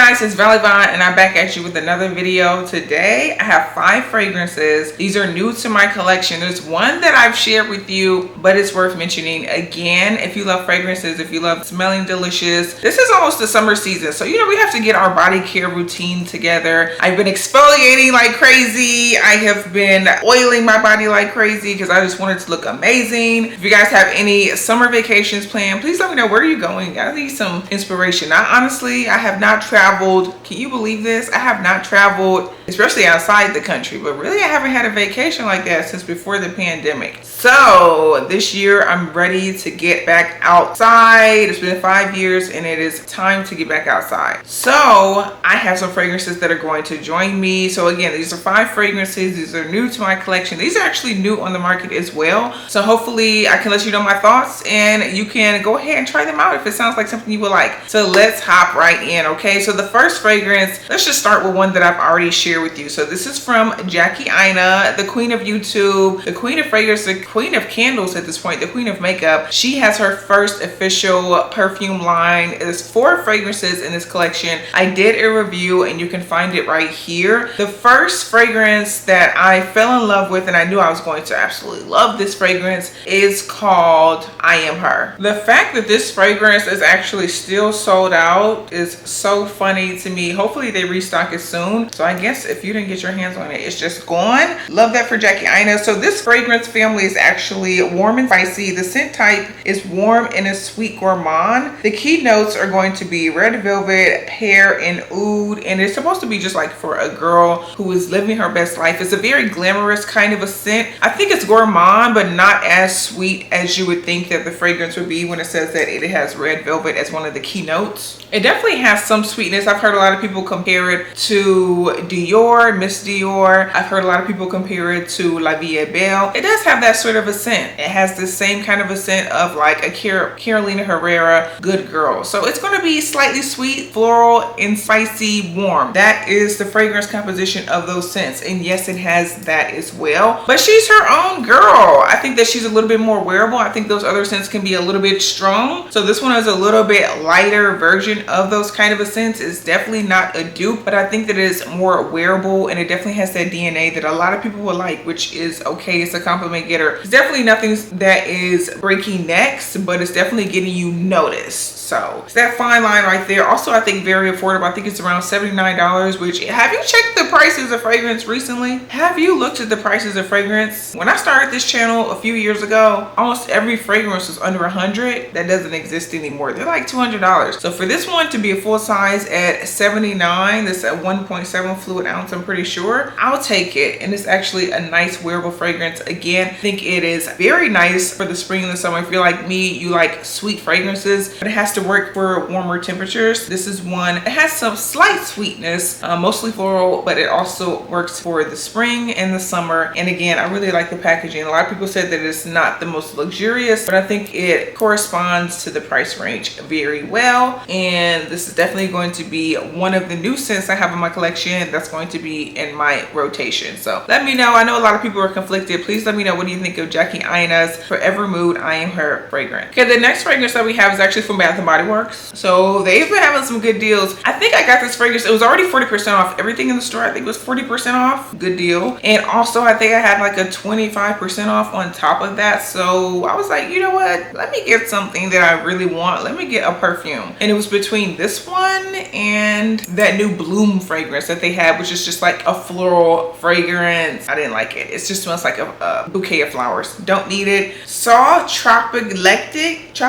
guys, it's Valley Vaughn and I'm back at you with another video. Today I have 5 fragrances. These are new to my collection. There's one that I've shared with you, but it's worth mentioning again. If you love fragrances, if you love smelling delicious, this is almost the summer season, so we have to get our body care routine together. I've been exfoliating like crazy. I have been oiling my body like crazy because I just want it to look amazing. If you guys have any summer vacations planned, please let me know where you're going. I need some inspiration. Honestly, I have not traveled. Can you believe this? I have not traveled, especially outside the country, but really I haven't had a vacation like that since before the pandemic. So this year I'm ready to get back outside. It's been 5 years and it is time to get back outside. So I have some fragrances that are going to join me. So again, these are 5 fragrances. These are new to my collection. These are actually new on the market as well. So hopefully I can let you know my thoughts and you can go ahead and try them out if it sounds like something you would like. So let's hop right in, okay? So the first fragrance, let's just start with one that I've already shared with you. So this is from Jackie Aina, the queen of YouTube, the queen of fragrance, the queen of candles at this point, the queen of makeup. She has her first official perfume line. There's 4 fragrances in this collection. I did a review and you can find it right here. The first fragrance that I fell in love with and I knew I was going to absolutely love this fragrance is called I Am Her. The fact that this fragrance is actually still sold out is so funny to me. Hopefully they restock it soon. So I guess if you didn't get your hands on it, it's just gone. Love that for Jackie Aina. So this fragrance family is actually warm and spicy. The scent type is warm and a sweet gourmand. The key notes are going to be red velvet, pear, and oud. And it's supposed to be just like for a girl who is living her best life. It's a very glamorous kind of a scent. I think it's gourmand, but not as sweet as you would think that the fragrance would be when it says that it has red velvet as one of the key notes. It definitely has some sweetness. I've heard a lot of people compare it to Dior, Miss Dior. I've heard a lot of people compare it to La Vie est Belle. It does have that sort of a scent. It has the same kind of a scent of like a Carolina Herrera good girl. So it's going to be slightly sweet, floral, and spicy, warm. That is the fragrance composition of those scents. And yes, it has that as well. But she's her own girl. I think that she's a little bit more wearable. I think those other scents can be a little bit strong. So this one is a little bit lighter version of those kind of a scents. It's definitely not a dupe, but I think that it is more wearable and it definitely has that DNA that a lot of people will like, which is okay. It's a compliment getter. It's definitely nothing that is breaking necks, but it's definitely getting you noticed. So it's that fine line right there. Also, I think very affordable. I think it's around $79, which, have you checked the prices of fragrance recently? Have you looked at the prices of fragrance? When I started this channel a few years ago, almost every fragrance was under $100. That doesn't exist anymore. They're like $200. So for this one to be a full size at $79, this at 1.7 fluid ounce, I'm pretty sure, I'll take it. And it's actually a nice wearable fragrance. Again, I think it is very nice for the spring and the summer. If you're like me, you like sweet fragrances, but it has to work for warmer temperatures. This is one, it has some slight sweetness, mostly floral, but it also works for the spring and the summer. And again, I really like the packaging. A lot of people said that it's not the most luxurious, but I think it corresponds to the price range very well. And this is definitely going to be one of the new scents I have in my collection that's going to be in my rotation. So let me know. I know a lot of people are conflicted. Please let me know, what do you think of Jackie Aina's Forever Mood I Am Her fragrance? Okay, the next fragrance that we have is actually from Bath & Body Works. So they've been having some good deals. I think I got this fragrance, it was already 40% off. Everything in the store I think was 40% off. Good deal. And also I think I had like a 25% off on top of that. So I was like, you know what, let me get something that I really want. Let me get a perfume. And it was between this one and that new Bloom fragrance that they had, which is just like a floral fragrance. I didn't like it. It just smells like a bouquet of flowers. Don't need it. Saw Tropigalactic.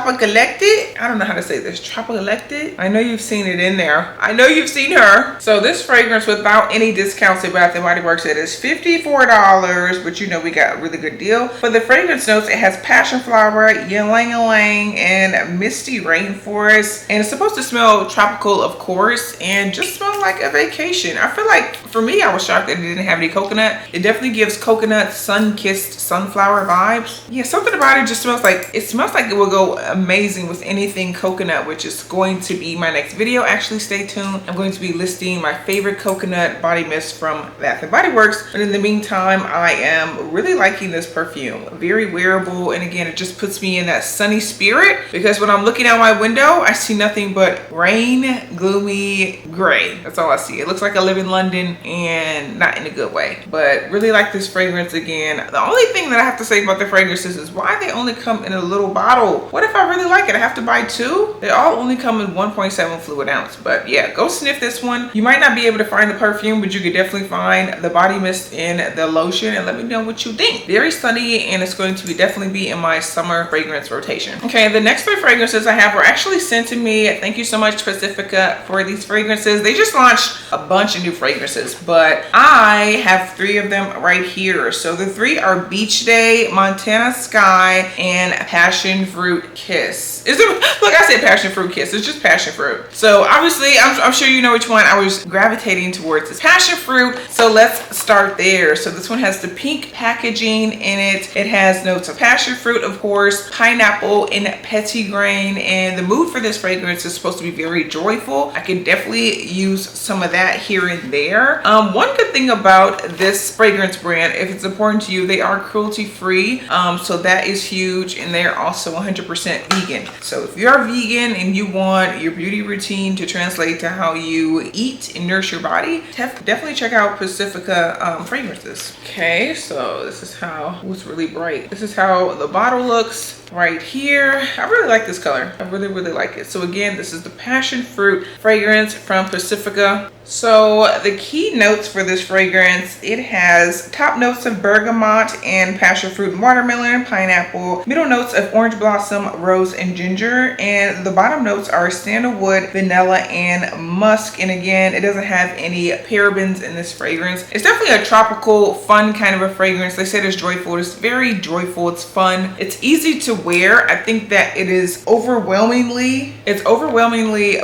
I don't know how to say this. Tropigalactic. I know you've seen it in there. I know you've seen her. So this fragrance, without any discounts at Bath & Body Works, it is $54, but you know we got a really good deal. For the fragrance notes, it has passion flower, ylang ylang, and misty rainforest. And it's supposed to smell tropical, of course, and just smell like a vacation. I feel like, for me, I was shocked that it didn't have any coconut. It definitely gives coconut, sun-kissed sunflower vibes. Yeah, something about it just smells like, it will go amazing with anything coconut coconut, which is going to be my next video. Actually, stay tuned. I'm going to be listing my favorite coconut body mist from Bath & Body Works. But in the meantime, I am really liking this perfume. Very wearable, and again, it just puts me in that sunny spirit, because when I'm looking out my window, I see nothing but rain, gloomy, gray. That's all I see. It looks like I live in London, and not in a good way. But really like this fragrance again. The only thing that I have to say about the fragrances is why they only come in a little bottle. What if I really like it? I have to buy two? They all only come in 1.7 fluid ounce. But yeah, go sniff this one. You might not be able to find the perfume, but you could definitely find the body mist in the lotion, and let me know what you think. Very stunning, and it's going to definitely be in my summer fragrance rotation. Okay, the next 3 fragrances I have were actually sent to me. Thank you so much, Pacifica, for these fragrances. They just launched a bunch of new fragrances, but I have 3 of them right here. So the 3 are Beach Day, Montana Sky, and Passion Fruit Kiss. Is it? Look, I said Passion Fruit Kiss. It's just passion fruit. So obviously, I'm sure you know which one I was gravitating towards. Is passion fruit. So let's start there. So this one has the pink packaging in it. It has notes of passion fruit, of course, pineapple, and petitgrain. And the mood for this fragrance is supposed to be very joyful. I can definitely use some of that here and there. One good thing about this fragrance brand, if it's important to you, they are cruelty free. So that is huge, and they're also 100% vegan. So if you're vegan and you want your beauty routine to translate to how you eat and nourish your body, definitely check out Pacifica fragrances. Okay, so this is how, it's really bright. This is how the bottle looks right here. I really like this color. I really like it. So again, this is the passion fruit fragrance from Pacifica. So the key notes for this fragrance, it has top notes of bergamot and passion fruit and watermelon, pineapple, middle notes of orange blossom, rose, and ginger, and the bottom notes are sandalwood, vanilla, and musk. And again, it doesn't have any parabens in this fragrance. It's definitely a tropical, fun kind of a fragrance. They said it's joyful. It's very joyful. It's fun. It's easy to wear. I think that it's overwhelmingly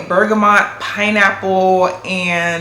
bergamot, pineapple, and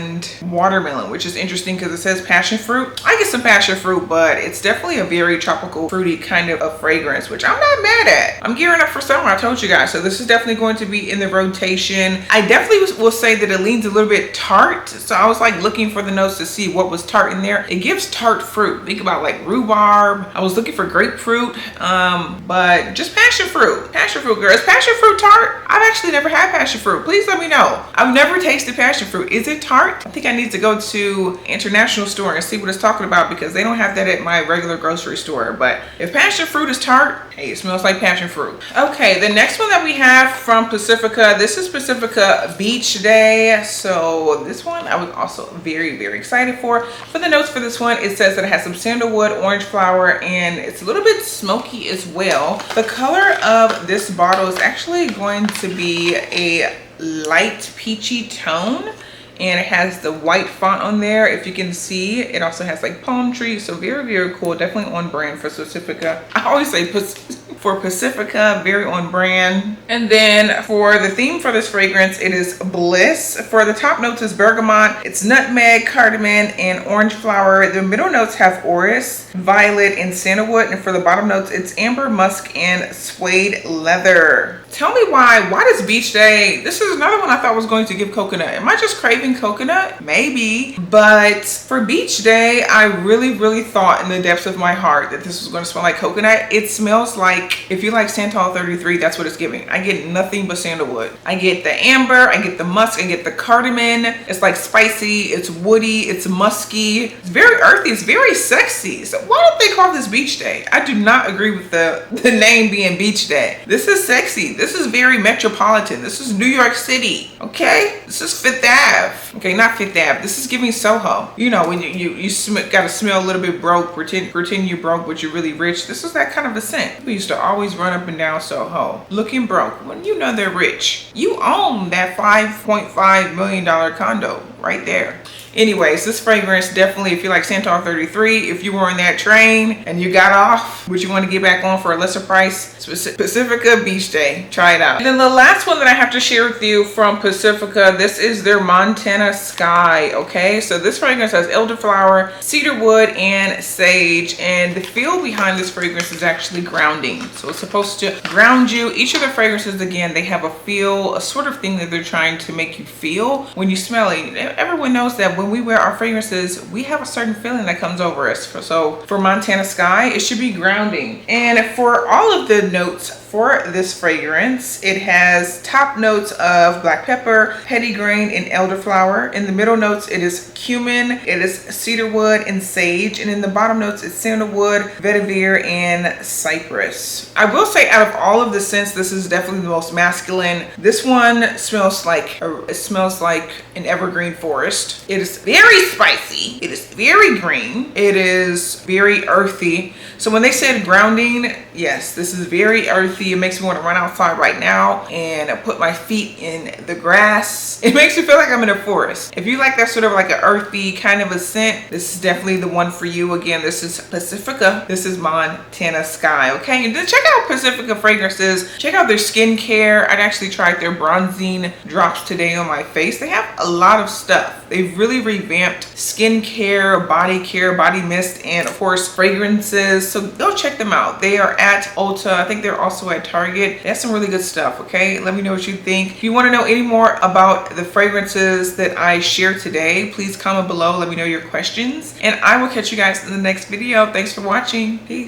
watermelon, which is interesting because it says passion fruit. I get some passion fruit, but it's definitely a very tropical, fruity kind of a fragrance, which I'm not mad at. I'm gearing up for summer, I told you guys. So this is definitely going to be in the rotation. I definitely will say that it leans a little bit tart. So I was like looking for the notes to see what was tart in there. It gives tart fruit. Think about like rhubarb. I was looking for grapefruit, but just passion fruit. Passion fruit, girl. Is passion fruit tart? I've actually never had passion fruit. Please let me know. I've never tasted passion fruit. Is it tart? I think I need to go to International Store and see what it's talking about, because they don't have that at my regular grocery store. But if passion fruit is tart, hey, it smells like passion fruit. Okay, the next one that we have from Pacifica, this is Pacifica Beach Day. So this one I was also very excited for. For the notes for this one, it says that it has some sandalwood, orange flower, and it's a little bit smoky as well. The color of this bottle is actually going to be a light peachy tone, and it has the white font on there. If you can see, it also has like palm trees. So very cool. Definitely on brand for Pacifica. I always say for Pacifica, very on brand. And then for the theme for this fragrance, it is bliss. For the top notes is bergamot, it's nutmeg, cardamom, and orange flower. The middle notes have orris, violet, and sandalwood. And for the bottom notes, it's amber, musk, and suede leather. Tell me why does Beach Day, this is another one I thought was going to give coconut. Am I just craving coconut? Maybe. But for Beach Day, I really thought in the depths of my heart that this was going to smell like coconut. It smells like, if you like Santal 33, that's what it's giving. I get nothing but sandalwood. I get the amber, I get the musk, I get the cardamom. It's like spicy, it's woody, it's musky. It's very earthy, it's very sexy. So why don't they call this Beach Day? I do not agree with the name being Beach Day. This is sexy. This is very metropolitan. This is New York City, okay? This is Fifth Ave. Okay, not Fifth Ave. This is giving Soho. You know, when you gotta smell a little bit broke, pretend you're broke, but you're really rich. This is that kind of a scent. We used to always run up and down Soho looking broke when you know they're rich. You own that $5.5 million condo right there. Anyways, this fragrance definitely, if you like Santal 33, if you were on that train and you got off, but you want to get back on for a lesser price, Pacifica Beach Day. in, try it out. And then the last one that I have to share with you from Pacifica, this is their Montana Sky, okay? So this fragrance has elderflower, cedarwood, and sage, and the feel behind this fragrance is actually grounding. So it's supposed to ground you. Each of the fragrances, again, they have a feel, a sort of thing that they're trying to make you feel when you smell it. Everyone knows that when we wear our fragrances, we have a certain feeling that comes over us. So for Montana Sky, it should be grounding. And for all of the notes for this fragrance, it has top notes of black pepper, petitgrain, and elderflower. In the middle notes, it is cumin, it is cedarwood, and sage. And in the bottom notes, it's sandalwood, vetiver, and cypress. I will say, out of all of the scents, this is definitely the most masculine. This one smells like an evergreen forest. It is very spicy. It is very green. It is very earthy. So when they said grounding, yes, this is very earthy. It makes me want to run outside right now and put my feet in the grass. It makes me feel like I'm in a forest. If you like that sort of like an earthy kind of a scent, this is definitely the one for you. Again, this is Pacifica. This is Montana Sky, okay? And then check out Pacifica fragrances. Check out their skincare. I actually tried their bronzing drops today on my face. They have a lot of stuff. They've really revamped skincare, body mist, and of course fragrances. So go check them out. They are at Ulta. I think they're also at Target. They have some really good stuff, okay? Let me know what you think. If you want to know any more about the fragrances that I shared today, please comment below. Let me know your questions. And I will catch you guys in the next video. Thanks for watching. Peace.